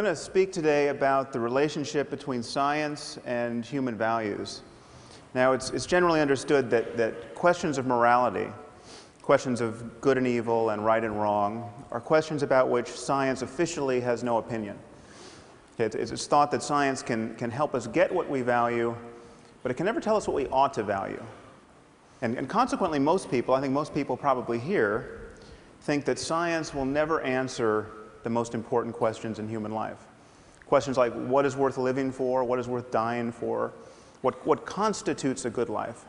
going to speak today about the relationship between science and human values. Now, it's generally understood that questions of morality, questions of good and evil and right and wrong, are questions about which science officially has no opinion. It's thought that science can help us get what we value, but it can never tell us what we ought to value. And consequently, most people, I think most people probably here, think that science will never answer the most important questions in human life. Questions like what is worth living for, what is worth dying for, what constitutes a good life.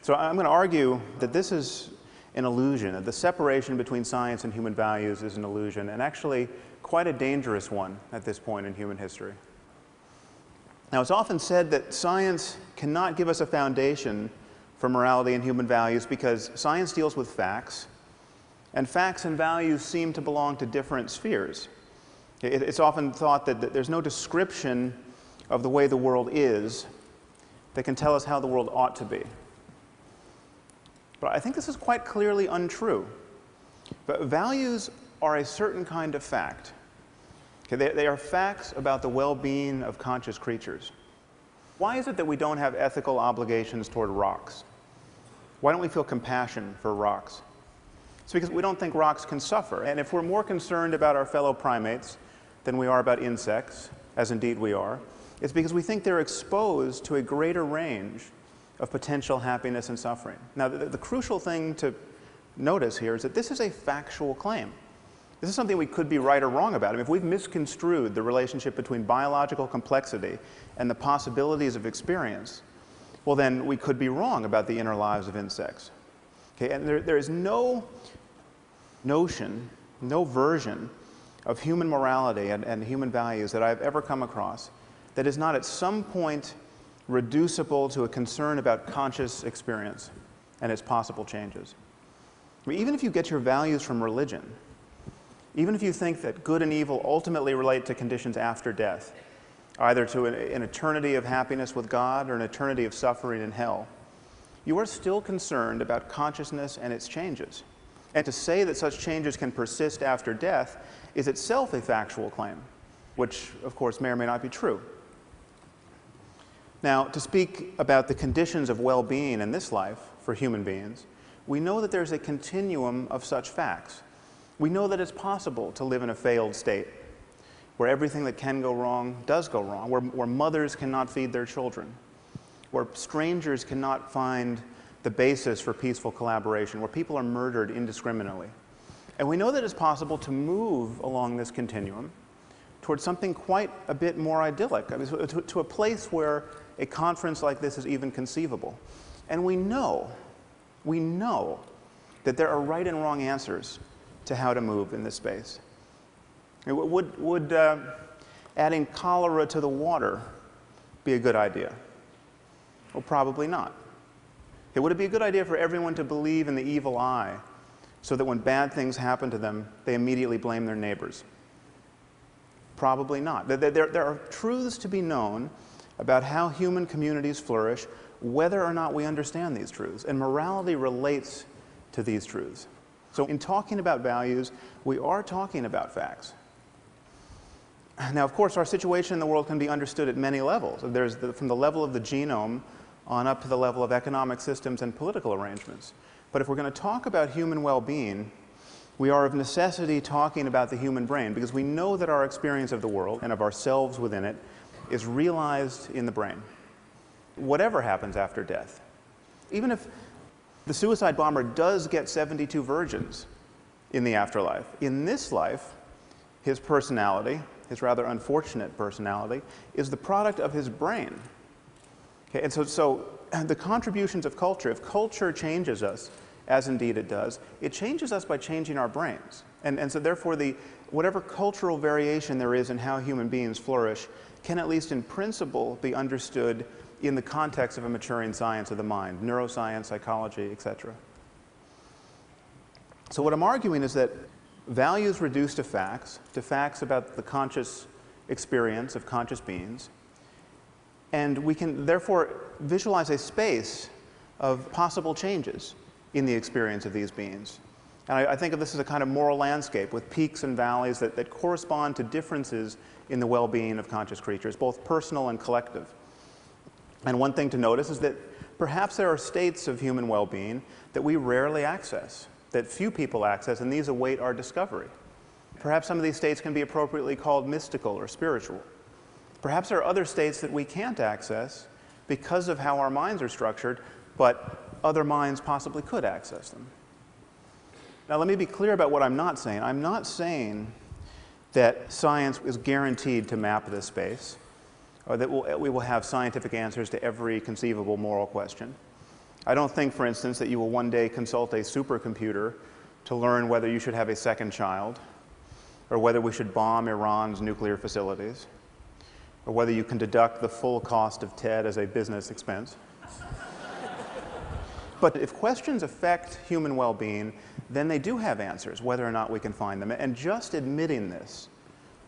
So I'm going to argue that this is an illusion, that the separation between science and human values is an illusion, and actually quite a dangerous one at this point in human history. Now, it's often said that science cannot give us a foundation for morality and human values because science deals with facts, and facts and values seem to belong to different spheres. It's often thought that there's no description of the way the world is that can tell us how the world ought to be. But I think this is quite clearly untrue. But values are a certain kind of fact. They are facts about the well-being of conscious creatures. Why is it that we don't have ethical obligations toward rocks? Why don't we feel compassion for rocks? It's because we don't think rocks can suffer. And if we're more concerned about our fellow primates than we are about insects, as indeed we are, it's because we think they're exposed to a greater range of potential happiness and suffering. Now, the crucial thing to notice here is that this is a factual claim. This is something we could be right or wrong about. I mean, if we've misconstrued the relationship between biological complexity and the possibilities of experience, well, then we could be wrong about the inner lives of insects. Okay? And there is no notion, no version of human morality and human values that I've ever come across that is not at some point reducible to a concern about conscious experience and its possible changes. I mean, even if you get your values from religion, even if you think that good and evil ultimately relate to conditions after death, either to an eternity of happiness with God or an eternity of suffering in hell, you are still concerned about consciousness and its changes. And to say that such changes can persist after death is itself a factual claim, which, of course, may or may not be true. Now, to speak about the conditions of well-being in this life for human beings, we know that there's a continuum of such facts. We know that it's possible to live in a failed state, where everything that can go wrong does go wrong, where mothers cannot feed their children, where strangers cannot find the basis for peaceful collaboration, where people are murdered indiscriminately. And we know that it's possible to move along this continuum towards something quite a bit more idyllic, I mean, to a place where a conference like this is even conceivable. And we know that there are right and wrong answers to how to move in this space. Would adding cholera to the water be a good idea? Well, probably not. Would it be a good idea for everyone to believe in the evil eye so that when bad things happen to them, they immediately blame their neighbors? Probably not. There are truths to be known about how human communities flourish, whether or not we understand these truths. And morality relates to these truths. So in talking about values, we are talking about facts. Now, of course, our situation in the world can be understood at many levels. There's from the level of the genome on up to the level of economic systems and political arrangements. But if we're going to talk about human well-being, we are of necessity talking about the human brain, because we know that our experience of the world and of ourselves within it is realized in the brain, whatever happens after death. Even if the suicide bomber does get 72 virgins in the afterlife, in this life, his personality, his rather unfortunate personality, is the product of his brain. Okay, and so the contributions of culture, if culture changes us, as indeed it does, it changes us by changing our brains. And so therefore, whatever cultural variation there is in how human beings flourish can, at least in principle, be understood in the context of a maturing science of the mind, neuroscience, psychology, etc. So what I'm arguing is that values reduce to facts about the conscious experience of conscious beings, and we can therefore visualize a space of possible changes in the experience of these beings. And I think of this as a kind of moral landscape with peaks and valleys that correspond to differences in the well-being of conscious creatures, both personal and collective. And one thing to notice is that perhaps there are states of human well-being that we rarely access, that few people access, and these await our discovery. Perhaps some of these states can be appropriately called mystical or spiritual. Perhaps there are other states that we can't access because of how our minds are structured, but other minds possibly could access them. Now, let me be clear about what I'm not saying. I'm not saying that science is guaranteed to map this space, or that we will have scientific answers to every conceivable moral question. I don't think, for instance, that you will one day consult a supercomputer to learn whether you should have a second child, or whether we should bomb Iran's nuclear facilities, or whether you can deduct the full cost of TED as a business expense. But if questions affect human well-being, then they do have answers, whether or not we can find them. And just admitting this,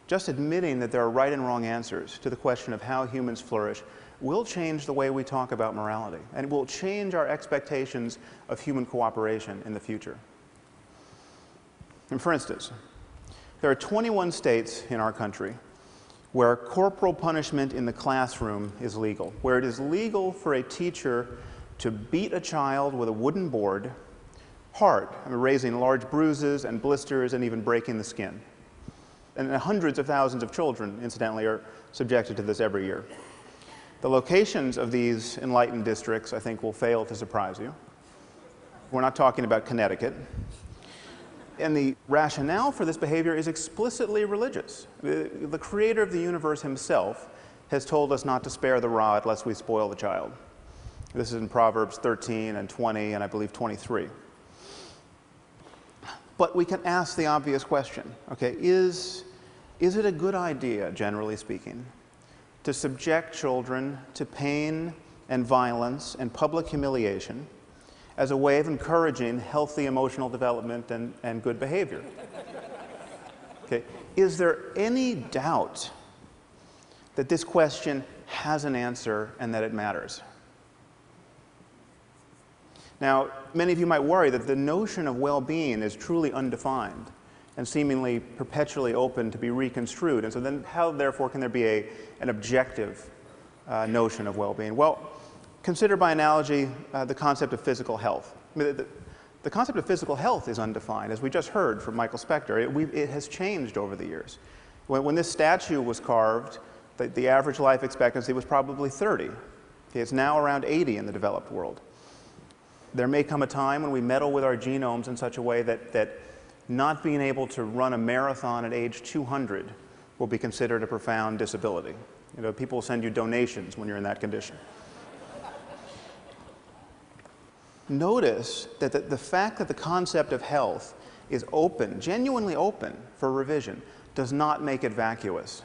just admitting that there are right and wrong answers to the question of how humans flourish, will change the way we talk about morality, and will change our expectations of human cooperation in the future. And for instance, there are 21 states in our country where corporal punishment in the classroom is legal, where it is legal for a teacher to beat a child with a wooden board hard, raising large bruises and blisters and even breaking the skin. And hundreds of thousands of children, incidentally, are subjected to this every year. The locations of these enlightened districts, I think, will fail to surprise you. We're not talking about Connecticut. And the rationale for this behavior is explicitly religious. The creator of the universe himself has told us not to spare the rod lest we spoil the child. This is in Proverbs 13 and 20 and I believe 23. But we can ask the obvious question, okay, is it a good idea, generally speaking, to subject children to pain and violence and public humiliation as a way of encouraging healthy emotional development and good behavior? Okay. Is there any doubt that this question has an answer and that it matters? Now, many of you might worry that the notion of well-being is truly undefined and seemingly perpetually open to be reconstrued. And so then how, therefore, can there be an objective notion of well-being? Well, consider by analogy the concept of physical health. I mean, the concept of physical health is undefined, as we just heard from Michael Spector. It has changed over the years. When this statue was carved, the average life expectancy was probably 30. Okay, it's now around 80 in the developed world. There may come a time when we meddle with our genomes in such a way that not being able to run a marathon at age 200 will be considered a profound disability. You know, people will send you donations when you're in that condition. Notice that the fact that the concept of health is open, genuinely open for revision, does not make it vacuous.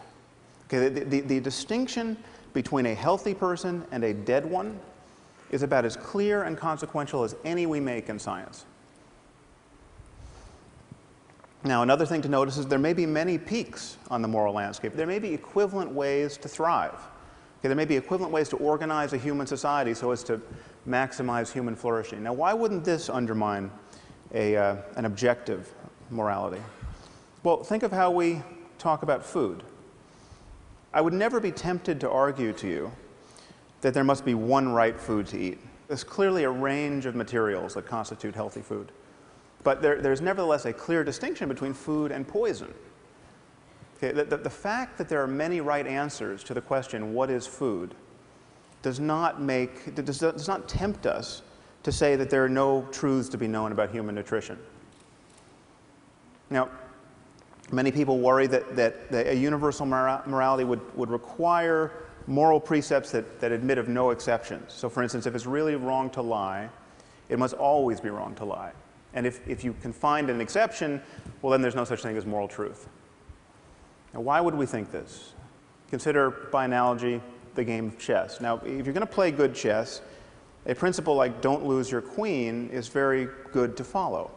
Okay, the distinction between a healthy person and a dead one is about as clear and consequential as any we make in science. Now, another thing to notice is there may be many peaks on the moral landscape. There may be equivalent ways to thrive. Okay, there may be equivalent ways to organize a human society so as to maximize human flourishing. Now, why wouldn't this undermine an objective morality? Well, think of how we talk about food. I would never be tempted to argue to you that there must be one right food to eat. There's clearly a range of materials that constitute healthy food. But there's nevertheless a clear distinction between food and poison. Okay, the fact that there are many right answers to the question, what is food, does not tempt us to say that there are no truths to be known about human nutrition. Now, many people worry that a universal morality would require moral precepts that admit of no exceptions. So for instance, if it's really wrong to lie, it must always be wrong to lie. And if you can find an exception, well, then there's no such thing as moral truth. Now, why would we think this? Consider, by analogy, the game of chess. Now, if you're going to play good chess, a principle like don't lose your queen is very good to follow.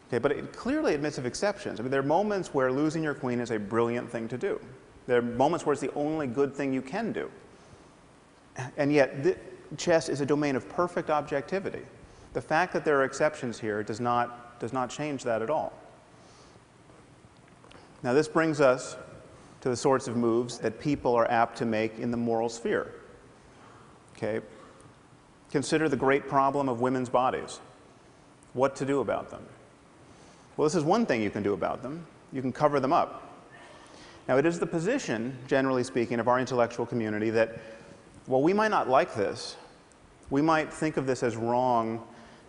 Okay, but it clearly admits of exceptions. I mean, there are moments where losing your queen is a brilliant thing to do. There are moments where it's the only good thing you can do. And yet, chess is a domain of perfect objectivity. The fact that there are exceptions here does not does not change that at all. Now this brings us to the sorts of moves that people are apt to make in the moral sphere. Okay? Consider the great problem of women's bodies. What to do about them? Well, this is one thing you can do about them. You can cover them up. Now, it is the position, generally speaking, of our intellectual community that, while we might not like this, we might think of this as wrong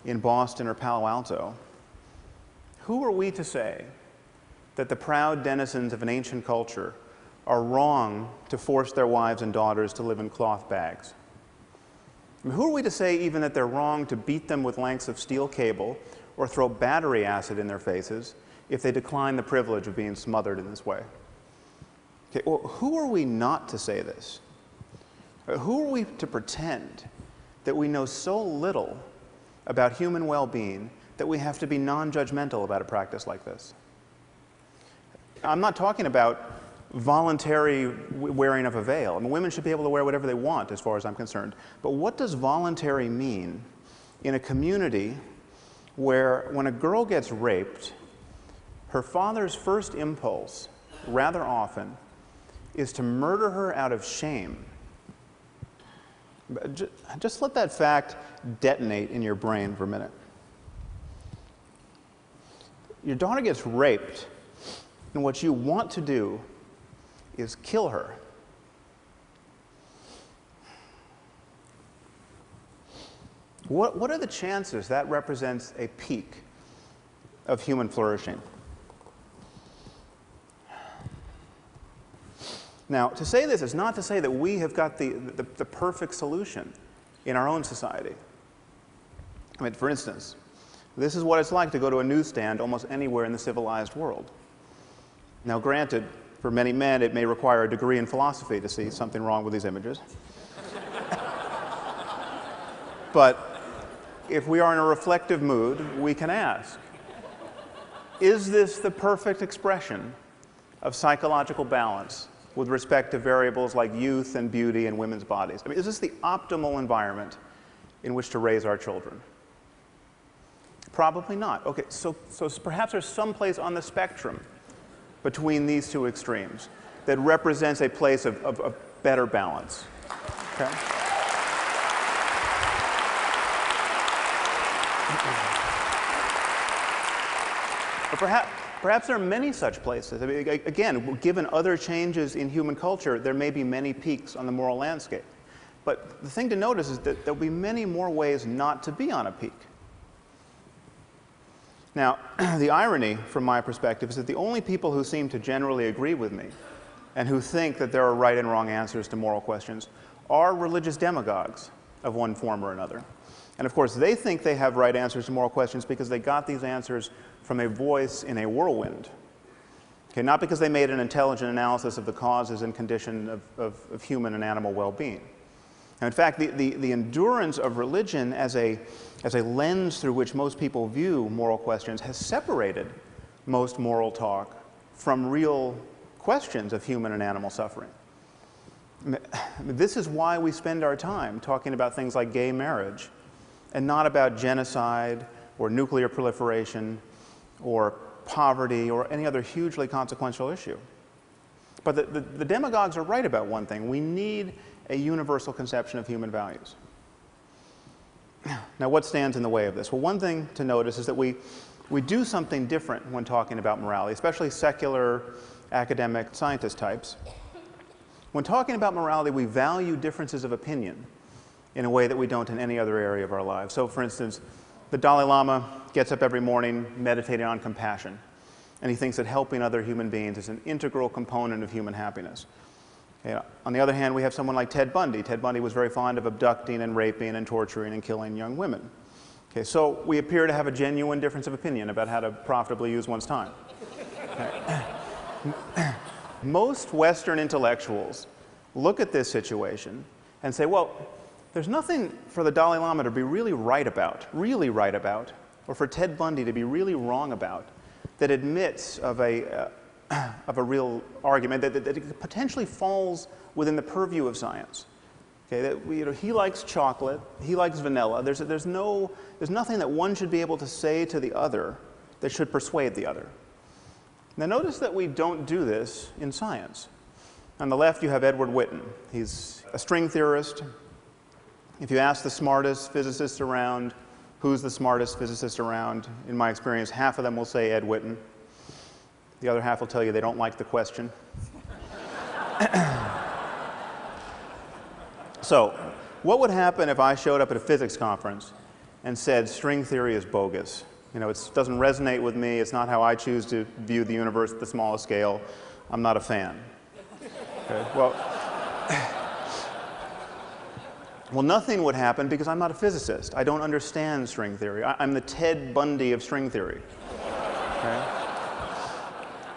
in Boston or Palo Alto. Who are we to say that the proud denizens of an ancient culture are wrong to force their wives and daughters to live in cloth bags? I mean, who are we to say even that they're wrong to beat them with lengths of steel cable or throw battery acid in their faces if they decline the privilege of being smothered in this way? Okay, well, who are we not to say this? Who are we to pretend that we know so little about human well-being that we have to be non-judgmental about a practice like this? I'm not talking about voluntary wearing of a veil. I mean, women should be able to wear whatever they want, as far as I'm concerned. But what does voluntary mean in a community where, when a girl gets raped, her father's first impulse, rather often, is to murder her out of shame? Just let that fact detonate in your brain for a minute. Your daughter gets raped, and what you want to do is kill her. What are the chances that represents a peak of human flourishing? Now, to say this is not to say that we have got the perfect solution in our own society. I mean, for instance, this is what it's like to go to a newsstand almost anywhere in the civilized world. Now, granted, for many men, it may require a degree in philosophy to see something wrong with these images. But if we are in a reflective mood, we can ask, is this the perfect expression of psychological balance with respect to variables like youth and beauty in women's bodies? I mean, is this the optimal environment in which to raise our children? Probably not. Okay, so perhaps there's some place on the spectrum between these two extremes that represents a place of better balance. Okay? But perhaps there are many such places. I mean, again, given other changes in human culture, there may be many peaks on the moral landscape. But the thing to notice is that there'll be many more ways not to be on a peak. Now, the irony, from my perspective, is that the only people who seem to generally agree with me and who think that there are right and wrong answers to moral questions are religious demagogues of one form or another. And of course, they think they have right answers to moral questions because they got these answers from a voice in a whirlwind. Okay, not because they made an intelligent analysis of the causes and condition of human and animal well-being. And in fact, the endurance of religion as a lens through which most people view moral questions has separated most moral talk from real questions of human and animal suffering. This is why we spend our time talking about things like gay marriage and not about genocide or nuclear proliferation or poverty or any other hugely consequential issue. But the demagogues are right about one thing. We need a universal conception of human values. Now, what stands in the way of this? Well, one thing to notice is that we do something different when talking about morality, especially secular, academic, scientist types. When talking about morality, we value differences of opinion in a way that we don't in any other area of our lives. So, for instance, the Dalai Lama gets up every morning meditating on compassion, and he thinks that helping other human beings is an integral component of human happiness. Okay, on the other hand, we have someone like Ted Bundy. Ted Bundy was very fond of abducting and raping and torturing and killing young women. Okay, so we appear to have a genuine difference of opinion about how to profitably use one's time. Okay. Most Western intellectuals look at this situation and say, well, there's nothing for the Dalai Lama to be really right about, or for Ted Bundy to be really wrong about, that admits of a real argument that it potentially falls within the purview of science. Okay, that he likes chocolate, he likes vanilla. There's nothing that one should be able to say to the other that should persuade the other. Now notice that we don't do this in science. On the left you have Edward Witten. He's a string theorist. If you ask the smartest physicists around, who's the smartest physicist around, in my experience, half of them will say Ed Witten. The other half will tell you they don't like the question. So, what would happen if I showed up at a physics conference and said string theory is bogus? You know, it doesn't resonate with me, it's not how I choose to view the universe at the smallest scale, I'm not a fan. Okay, well, nothing would happen because I'm not a physicist. I don't understand string theory. I'm the Ted Bundy of string theory. Okay?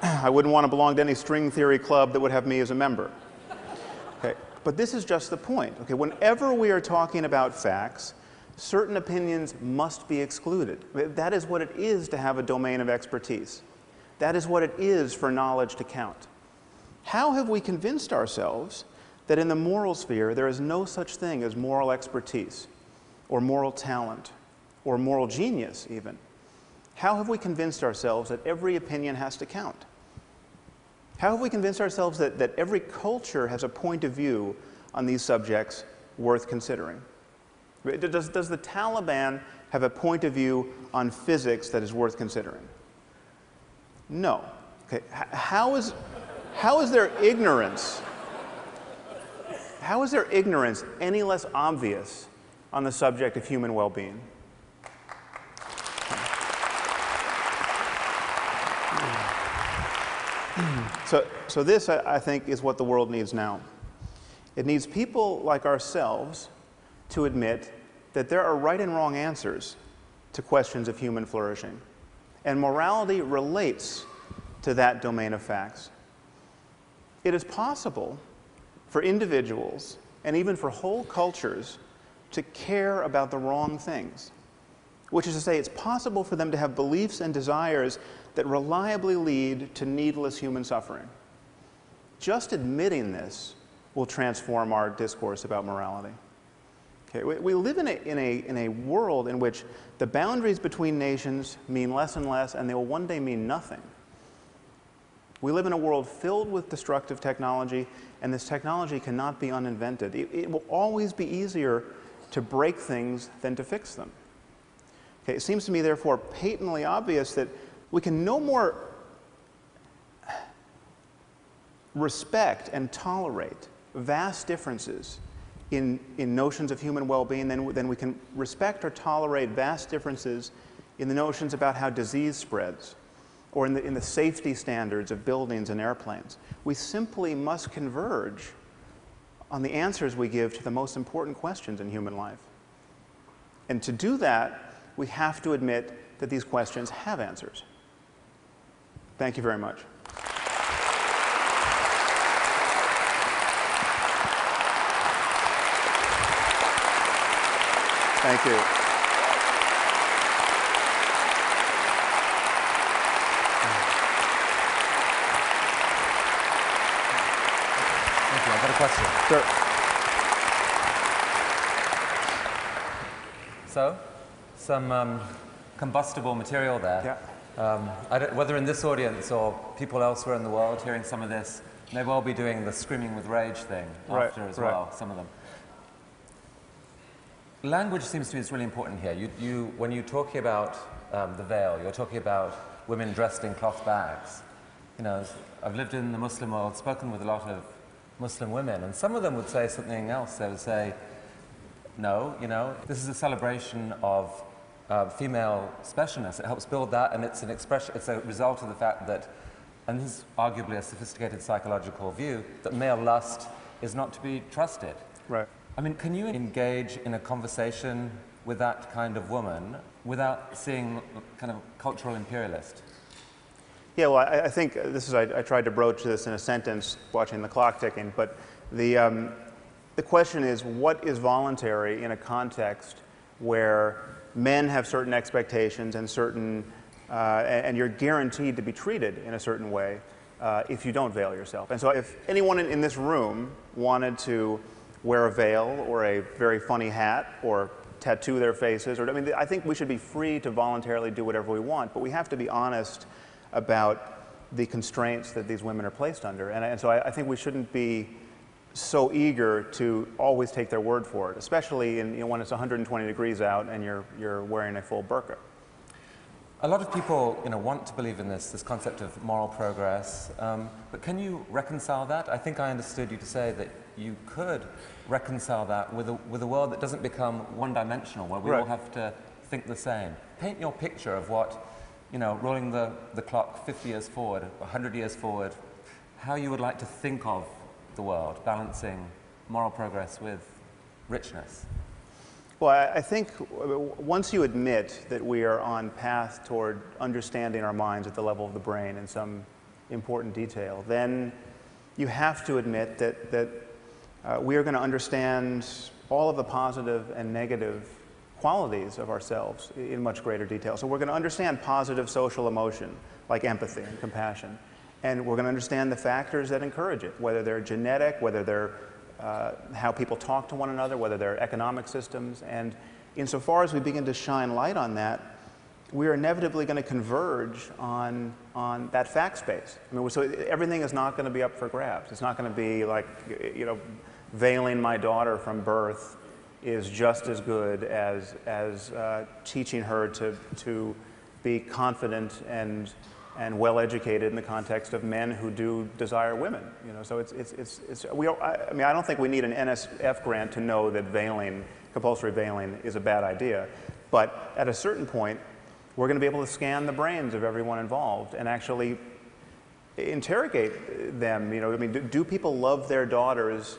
I wouldn't want to belong to any string theory club that would have me as a member. Okay? But this is just the point. Okay? Whenever we are talking about facts, certain opinions must be excluded. That is what it is to have a domain of expertise. That is what it is for knowledge to count. How have we convinced ourselves that in the moral sphere there is no such thing as moral expertise, or moral talent, or moral genius even? How have we convinced ourselves that every opinion has to count? How have we convinced ourselves that every culture has a point of view on these subjects worth considering? Does the Taliban have a point of view on physics that is worth considering? No. Okay. How is their ignorance? How is their ignorance any less obvious on the subject of human well-being? So this, I think, is what the world needs now. It needs people like ourselves to admit that there are right and wrong answers to questions of human flourishing. And morality relates to that domain of facts. It is possible for individuals, and even for whole cultures, to care about the wrong things. Which is to say, it's possible for them to have beliefs and desires that reliably lead to needless human suffering. Just admitting this will transform our discourse about morality. Okay, we live in a world in which the boundaries between nations mean less and less, and they will one day mean nothing. We live in a world filled with destructive technology, and this technology cannot be uninvented. It will always be easier to break things than to fix them. Okay, it seems to me, therefore, patently obvious that we can no more respect and tolerate vast differences in notions of human well-being than we can respect or tolerate vast differences in the notions about how disease spreads, or in the safety standards of buildings and airplanes. We simply must converge on the answers we give to the most important questions in human life. And to do that, we have to admit that these questions have answers. Thank you very much. Thank you. I've got a question. Sure. So, some combustible material there. Yeah. Whether in this audience or people elsewhere in the world hearing some of this may well be doing the screaming with rage thing after as well, some of them. Language seems to me is really important here. When you're talking about the veil, you're talking about women dressed in cloth bags. You know, I've lived in the Muslim world, spoken with a lot of Muslim women, and some of them would say something else. They would say, no, you know, this is a celebration of female specialness. It helps build that, and it's an expression, it's a result of the fact that, and this is arguably a sophisticated psychological view, that male lust is not to be trusted. Right. I mean, can you engage in a conversation with that kind of woman without seeing kind of cultural imperialist? Yeah, well, I think this is, I tried to broach this in a sentence watching the clock ticking, but the question is, what is voluntary in a context where men have certain expectations and certain, and you're guaranteed to be treated in a certain way if you don't veil yourself. And so if anyone in this room wanted to wear a veil or a very funny hat or tattoo their faces. Or, I mean, I think we should be free to voluntarily do whatever we want, but we have to be honest about the constraints that these women are placed under. And so I think we shouldn't be so eager to always take their word for it, especially when it's 120 degrees out and you're wearing a full burqa. A lot of people, want to believe in this concept of moral progress, but can you reconcile that? I think I understood you to say that you could reconcile that with a world that doesn't become one-dimensional, where we all have to think the same. Paint your picture of what, rolling the clock 50 years forward, 100 years forward, how you would like to think of the world, balancing moral progress with richness. Well, I think once you admit that we are on path toward understanding our minds at the level of the brain in some important detail, then you have to admit that we are going to understand all of the positive and negative qualities of ourselves in much greater detail. So we're going to understand positive social emotion, like empathy and compassion. And we're going to understand the factors that encourage it, whether they're genetic, whether they're how people talk to one another, whether they're economic systems. And insofar as we begin to shine light on that, we're inevitably going to converge on that fact space. I mean, so everything is not going to be up for grabs. It's not going to be like, veiling my daughter from birth is just as good as teaching her to be confident and well-educated in the context of men who do desire women. So I mean, I don't think we need an NSF grant to know that compulsory veiling is a bad idea. But at a certain point, we're going to be able to scan the brains of everyone involved and actually interrogate them. I mean, do people love their daughters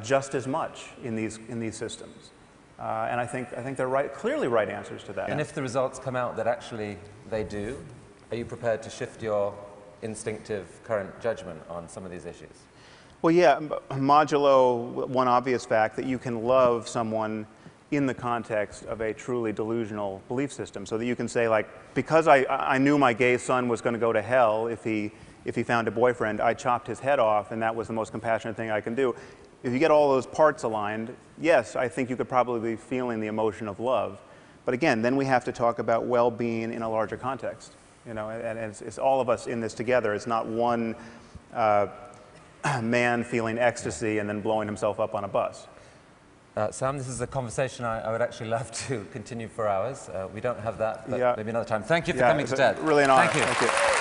just as much in these systems? And I think they're clearly right answers to that. And if the results come out that actually they do, are you prepared to shift your instinctive current judgment on some of these issues? Well, yeah, modulo one obvious fact that you can love someone in the context of a truly delusional belief system, so that you can say, like, because I knew my gay son was going to go to hell if he found a boyfriend, I chopped his head off, and that was the most compassionate thing I can do. If you get all those parts aligned, yes, I think you could probably be feeling the emotion of love. But again, then we have to talk about well-being in a larger context. And it's all of us in this together. It's not one man feeling ecstasy and then blowing himself up on a bus. Sam, this is a conversation I would actually love to continue for hours. We don't have that, but maybe another time. Thank you for coming to TED. Really an honor. Thank you. Thank you.